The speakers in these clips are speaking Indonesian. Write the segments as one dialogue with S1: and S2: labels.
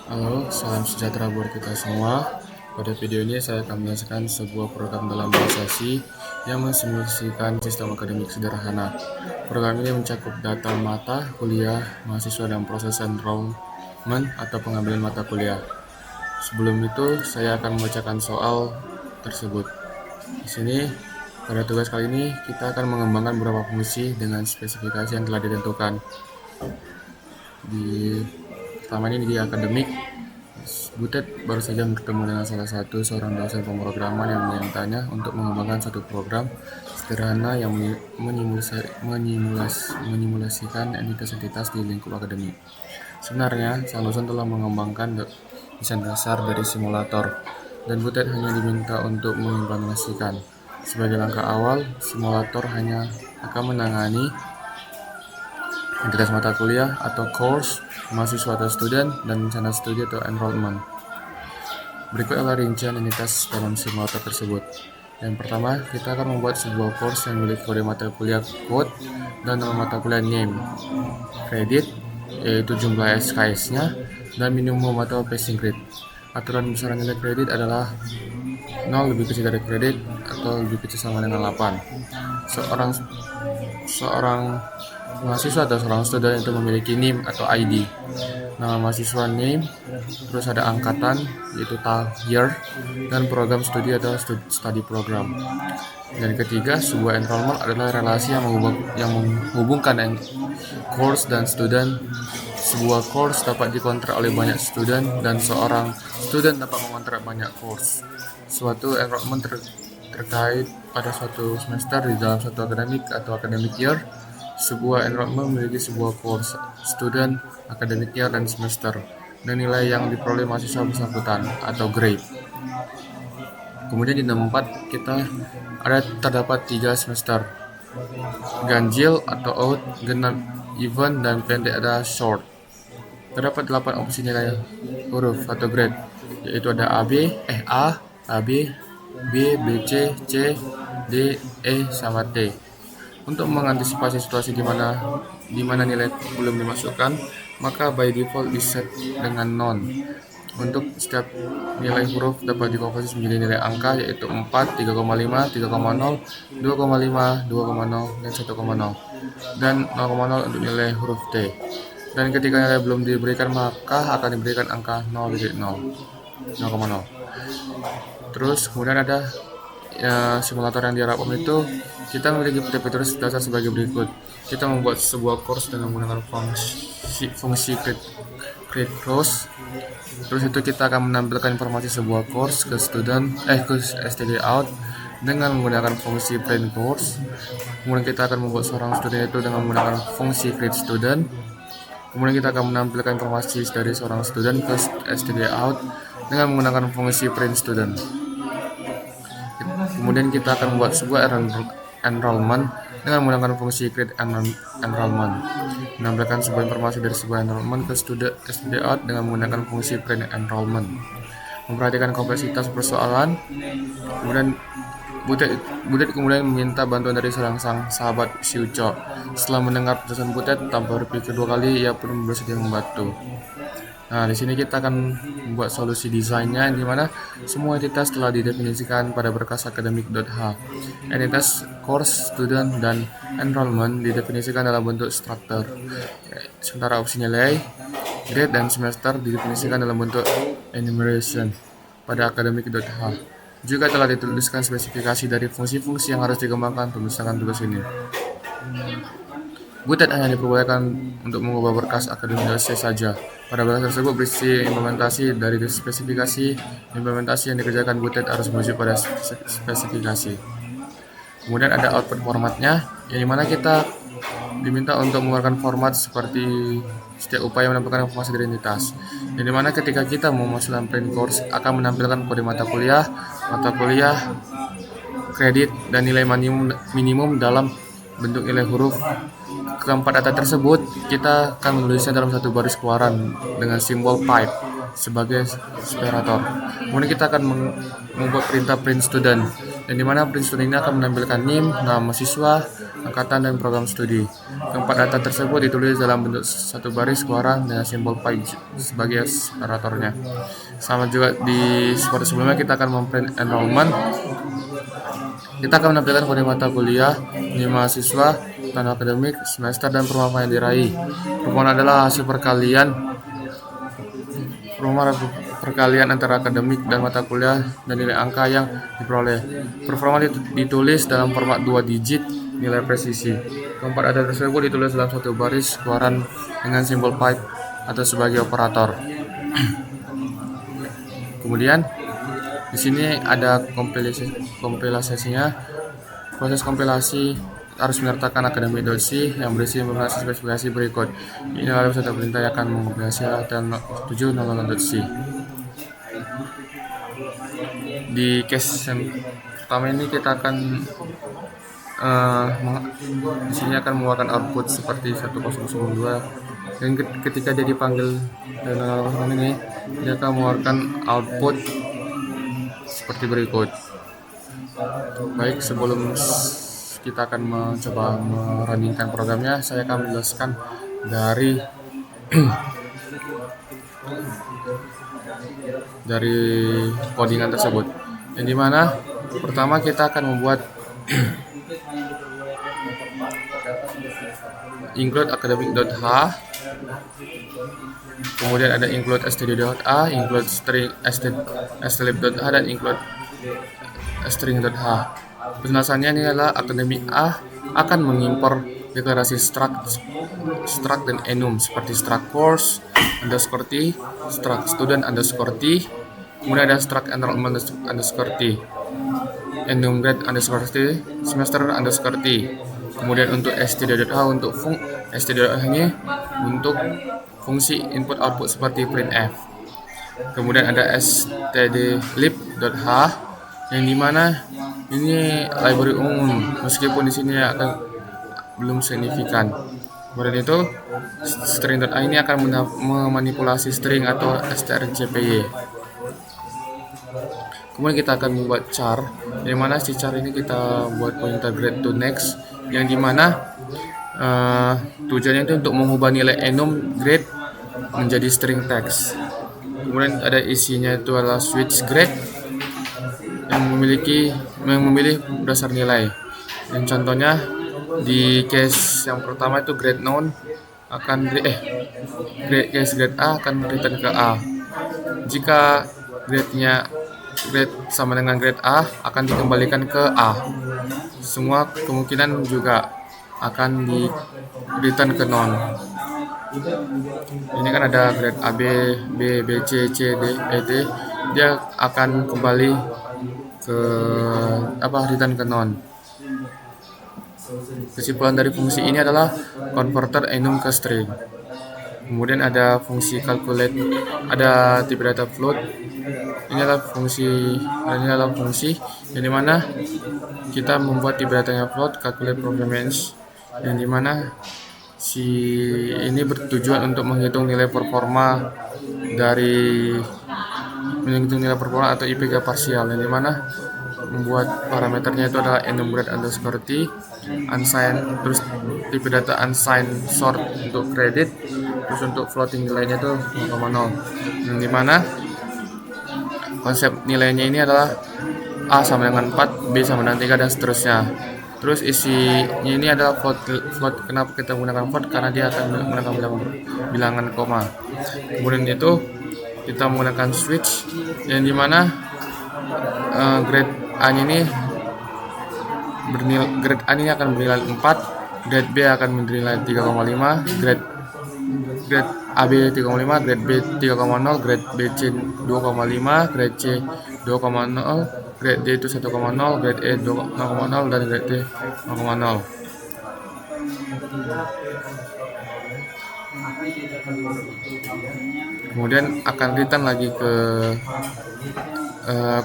S1: Halo, salam sejahtera buat kita semua. Pada video ini saya akan menjelaskan sebuah program dalam bahasa C yang mensimulasikan sistem akademik sederhana. Program ini mencakup data mata kuliah mahasiswa dan proses enrollment atau pengambilan mata kuliah. Sebelum itu, saya akan membacakan soal tersebut. Di sini, pada tugas kali ini, kita akan mengembangkan beberapa fungsi dengan spesifikasi yang telah ditentukan. Pertama ini di akademik, Butet baru saja bertemu dengan salah satu seorang dosen pemrograman yang memintanya untuk mengembangkan suatu program sederhana yang menyimulasikan entitas-entitas di lingkup akademik. Sebenarnya, sang dosen telah mengembangkan desain dasar dari simulator, dan Butet hanya diminta untuk mengimplementasikan. Sebagai langkah awal, simulator hanya akan menangani entitas mata kuliah atau course, mahasiswa atau student, dan rencana studi atau enrollment. Berikut adalah rincian entitas dalam simulator tersebut. Yang pertama, kita akan membuat sebuah course yang memiliki kode mata kuliah code dan nama mata kuliah name, kredit, yaitu jumlah SKS-nya, dan minimum atau passing grade. Aturan besaran nilai kredit adalah 0 lebih kecil dari kredit atau lebih kecil sama dengan 8. Seorang mahasiswa atau seorang student itu memiliki NIM atau ID. Nama mahasiswa name, terus ada angkatan yaitu year, dan program studi atau study program. Dan ketiga, sebuah enrollment adalah relasi yang menghubungkan course dan student. Sebuah course dapat dikontrak oleh banyak student dan seorang student dapat mengontrak banyak course. Suatu enrollment terkait pada suatu semester di dalam suatu akademik atau academic year. Sebuah enrollment memiliki sebuah course, student, academic year, dan semester, dan nilai yang diperoleh mahasiswa bersangkutan atau grade. Kemudian di nomor 4 kita terdapat 3 semester, ganjil atau odd, genap even, dan pendek ada short. Terdapat 8 opsi nilai huruf atau grade, yaitu ada A, B, B, C, C, D, E, sama T. Untuk mengantisipasi situasi di mana nilai belum dimasukkan, maka by default diset dengan non. Untuk setiap nilai huruf dapat dikonversi menjadi nilai angka, yaitu 4, 3,5, 3,0, 2,5, 2,0, dan 1,0, dan 0,0 untuk nilai huruf T. Dan ketika nilai belum diberikan, maka akan diberikan angka 0,0. Terus kemudian ada simulator yang diharapkan itu kita memiliki fitur dasar sebagai berikut. Kita membuat sebuah course dengan menggunakan fungsi create course. Terus itu kita akan menampilkan informasi sebuah course ke std out dengan menggunakan fungsi print course. Kemudian kita akan membuat seorang student itu dengan menggunakan fungsi create student. Kemudian kita akan menampilkan informasi dari seorang student ke std out dengan menggunakan fungsi print student. Kemudian kita akan membuat sebuah enrollment dengan menggunakan fungsi create enrollment. Menampilkan sebuah informasi dari sebuah enrollment ke std out dengan menggunakan fungsi print enrollment. Memperhatikan kompleksitas persoalan. Kemudian Butet kemudian meminta bantuan dari sang sahabat si Uco. Setelah mendengar penjelasan Butet, tanpa berpikir 2 kali, ia pun bersedia membantu. Nah, di sini kita akan membuat solusi desainnya, di mana semua entitas telah didefinisikan pada berkas akademik.h. Entitas course, student, dan enrollment didefinisikan dalam bentuk struktur. Sementara opsi nilai, grade, dan semester didefinisikan dalam bentuk enumeration pada akademik.h. Juga telah dituliskan spesifikasi dari fungsi-fungsi yang harus dikembangkan untuk menyelesaikan tugas ini. Butet hanya diperbolehkan untuk mengubah berkas akademik.c saja. Pada berkas tersebut berisi implementasi dari spesifikasi. Implementasi yang dikerjakan Butet harus merujuk pada spesifikasi. Kemudian ada output formatnya, yang dimana kita diminta untuk mengeluarkan format seperti setiap upaya menampilkan informasi dari entitas. Yang dimana ketika kita memasukkan print course akan menampilkan kode mata kuliah, kredit, dan nilai minimum dalam bentuk nilai huruf. Keempat data tersebut kita akan menulisnya dalam satu baris keluaran dengan simbol pipe sebagai separator. Kemudian kita akan membuat perintah print student, yang dimana print student ini akan menampilkan NIM, nama mahasiswa, angkatan, dan program studi. Keempat data tersebut ditulis dalam bentuk satu baris keluaran dengan simbol pi sebagai separatornya. Sama juga seperti sebelumnya, kita akan memprint enrollment. Kita akan menampilkan kode mata kuliah, ini mahasiswa, tahun akademik, semester, dan performa yang diraih. Performa adalah hasil perkalian antara akademik dan mata kuliah dan nilai angka yang diperoleh. Performa ditulis dalam format 2 digit nilai presisi. Keempat data tersebut ditulis dalam satu baris keluaran dengan simbol pipe atau sebagai operator. Kemudian di sini ada kompilasinya. Proses kompilasi harus menyertakan academic.c yang berisi informasi spesifikasi berikut. Ini adalah satu perintah yang akan mengompilasi HTML700.c. Di case yang pertama ini kita akan di sini akan mengeluarkan output seperti 1002, dan ketika dia dipanggil dan ini dia akan mengeluarkan output seperti berikut. Baik, sebelum kita akan mencoba meruningkan programnya, saya akan menjelaskan dari codingan tersebut, yang dimana pertama kita akan membuat include academic.h, kemudian ada include std.a, include string slib.h, dan include string.h. Penjelasannya ini adalah akademik A akan mengimpor deklarasi struct dan enum seperti struct course underscore t, struct student underscore t, kemudian ada struct enrollment underscore t, enum grade underscore t, semester underscore t. Kemudian untuk std.h untuk std.h ini untuk fungsi input output seperti printf. Kemudian ada stdlib.h yang dimana ini library umum, meskipun di sini akan belum signifikan. Kemudian itu string.h ini akan memanipulasi string atau strcpy. Kemudian kita akan membuat char, yang mana si char ini kita buat pointer grade to next, yang dimana tujuannya itu untuk mengubah nilai enum grade menjadi string text. Kemudian ada isinya itu adalah switch grade yang memilih dasar nilai. Dan contohnya di case yang pertama itu grade noun akan grade A akan return ke A. Jika grade sama dengan grade A akan dikembalikan ke A. Semua kemungkinan juga akan di return ke non. Ini kan ada grade A, B, C, D, E, D. Dia akan kembali ke return ke non. Kesimpulan dari fungsi ini adalah converter enum ke string. Kemudian ada fungsi calculate, ada type data float. Ini adalah fungsi yang dimana kita membuat type datanya float, calculate performance, yang dimana ini bertujuan untuk menghitung nilai performa atau IPK parsial, yang dimana membuat parameternya itu adalah enum grade underscore t, unsigned, terus type data unsigned sort untuk kredit, terus untuk floating nilainya itu 0,0, yang dimana konsep nilainya ini adalah A sama dengan 4, B sama dengan 3, dan seterusnya. Terus isinya ini adalah float. Kenapa kita menggunakan float? Karena dia akan menggunakan bilangan koma. Kemudian itu kita menggunakan switch, yang dimana grade A ini akan bernilai 4, grade B akan bernilai 3,5, grade AB 3,5, grade B 3,0, grade BC 2,5, grade C 2,0, grade D itu 1,0, grade E 0,0, dan grade D 0,0. Kemudian akan return lagi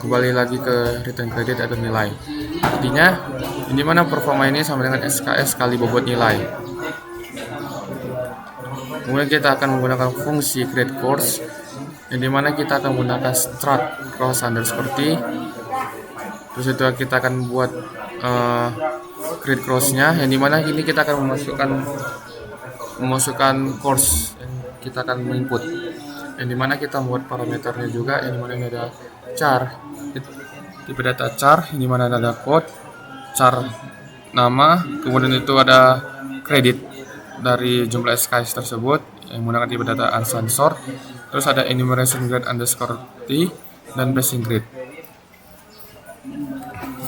S1: kembali lagi ke return credit atau nilai. Artinya ini mana performa ini sama dengan SKS kali bobot nilai. Kemudian kita akan menggunakan fungsi create course, yang dimana kita akan menggunakan struct cross underscore t. Terus itu kita akan buat create course-nya, yang dimana ini kita akan memasukkan course yang kita akan input, yang dimana kita membuat parameternya juga, yang dimana ini ada char, tipe data char, yang dimana ada code char nama, kemudian itu ada kredit dari jumlah SKS tersebut yang menggunakan tipe data uncensored, terus ada enumeration grade underscore t dan passing grade.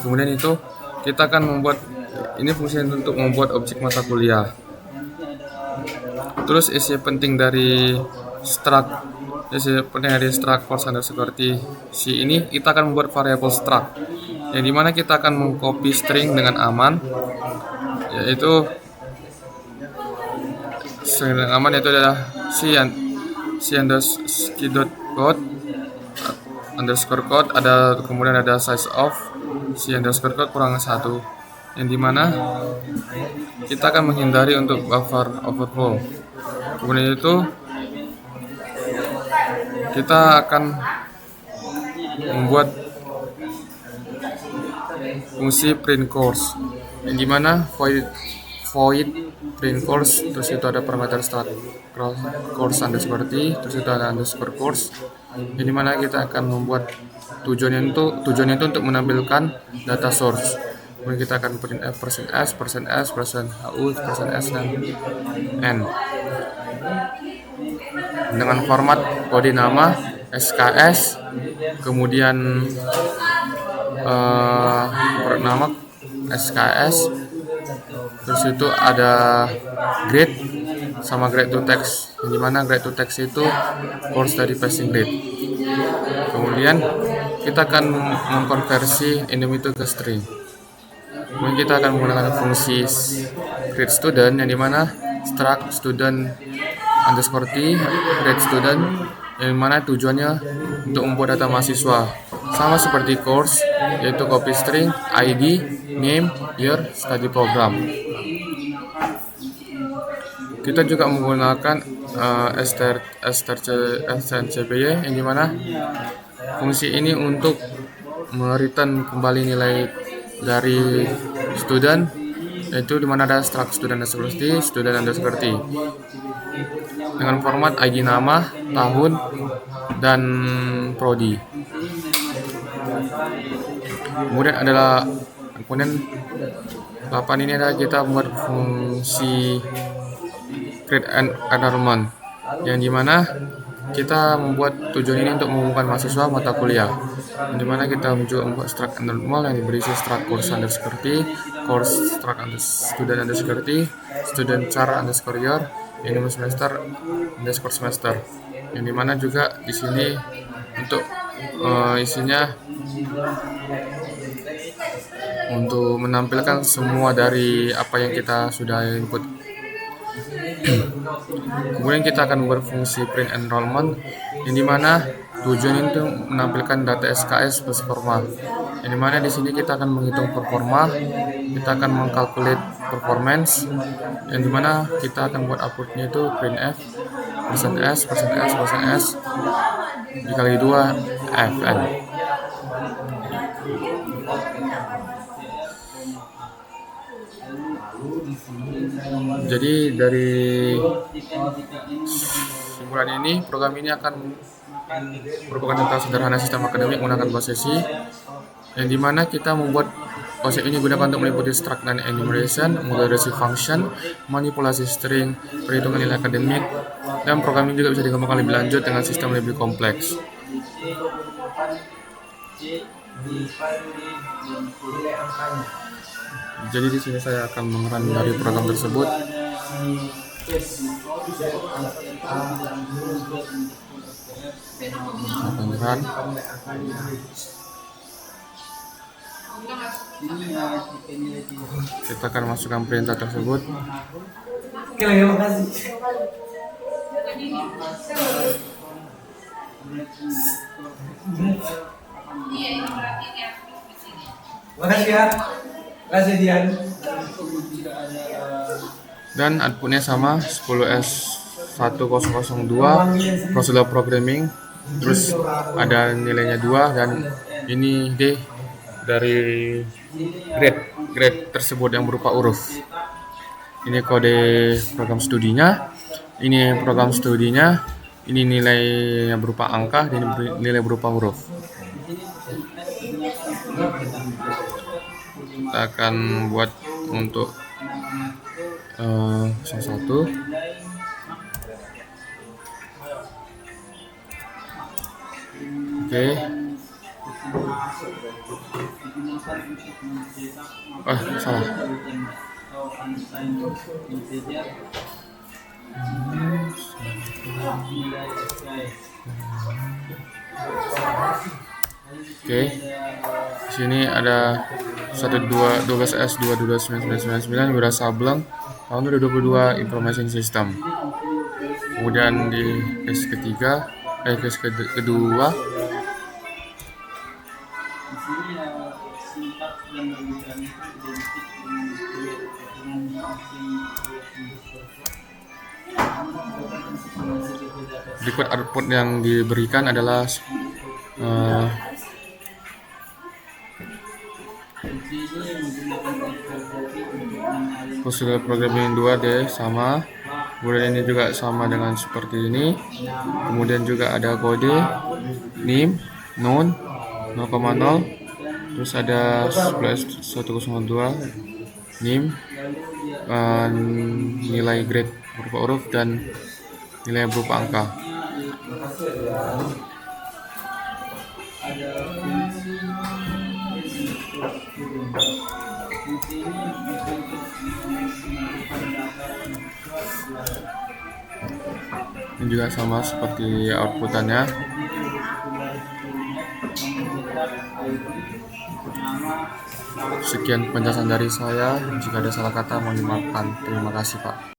S1: Kemudian itu kita akan membuat ini fungsinya untuk membuat objek mata kuliah. Terus isi penting dari struct course underscore t si ini, kita akan membuat variabel struct yang dimana kita akan mengcopy string dengan aman, yaitu string dengan aman yaitu adalah c underscore code ada, kemudian ada size of c underscore code kurang 1, yang dimana kita akan menghindari untuk buffer overflow. Kemudian itu kita akan membuat fungsi print course, yang dimana void print course, terus itu ada parameter start course underscore t, terus itu ada underscore course, yang dimana kita akan membuat tujuannya itu untuk menampilkan data source. Kemudian kita akan print f %s, hu, %s dan n dengan format kode nama SKS, kemudian nama SKS, terus itu ada grade sama grade to text, yang dimana grade to text itu course dari passing grade. Kemudian kita akan mengkonversi enum itu ke string. Kemudian kita akan menggunakan fungsi create student, yang dimana struct student underscore t create student, yang mana tujuannya untuk membuat data mahasiswa sama seperti course, yaitu copy string, id, name, year, study program. Kita juga menggunakan strcpy, yang dimana fungsi ini untuk mereturn kembali nilai dari student, yaitu dimana ada struct student underscore t dengan format id nama, tahun, dan prodi. Kemudian 8 ini adalah kita buat fungsi create enrollment, yang dimana kita membuat tujuan ini untuk mengumumkan mahasiswa mata kuliah, yang dimana kita juga membuat struct enrollment yang berisi struct course underscore t, course struct student underscore t, student char underscore year, enum semester underscore semester, yang dimana juga di sini untuk isinya untuk menampilkan semua dari apa yang kita sudah input. Kemudian kita akan berfungsi print enrollment, yang dimana tujuan itu menampilkan data SKS plus performa, yang dimana di sini kita akan menghitung performa, kita akan mengkalkulate performance, yang dimana kita akan buat outputnya itu printf %s dikali 2 fn. Jadi dari simpulan ini, program ini akan merupakan tentang sederhana sistem akademik menggunakan bahasa C, yang dimana kita membuat konsep ini gunakan untuk meliputi struct dan enumeration, modulasi function, manipulasi string, perhitungan nilai akademik, dan program ini juga bisa dikembangkan lebih lanjut dengan sistem lebih kompleks. Jadi di sini saya akan mengerang dari program tersebut. Pengeran. Kita akan masukkan perintah tersebut.
S2: Oke, terima kasih. Makasih ya. Makasih Dian.
S1: Dan outputnya sama 10S1002 prosedur programming, terus ada nilainya 2, dan ini D dari grade tersebut yang berupa huruf. Ini kode program studinya, ini program studinya, ini nilainya berupa angka, dan ini nilai berupa huruf. Kita akan buat untuk salah satu. Oke. Salah. Oke. Di sini ada 12S 22999 Wira Sableng tahun 2022 Information System. Kemudian di case kedua berikut output yang diberikan adalah prosedur programming 2D sama, kemudian ini juga sama dengan seperti ini, kemudian juga ada kode nim non 0,0, terus ada 102 nim, nilai grade berupa huruf dan nilai berupa angka. Ini juga sama seperti outputannya. Sekian penjelasan dari saya. Jika ada salah kata mohon dimaafkan. Terima kasih, Pak.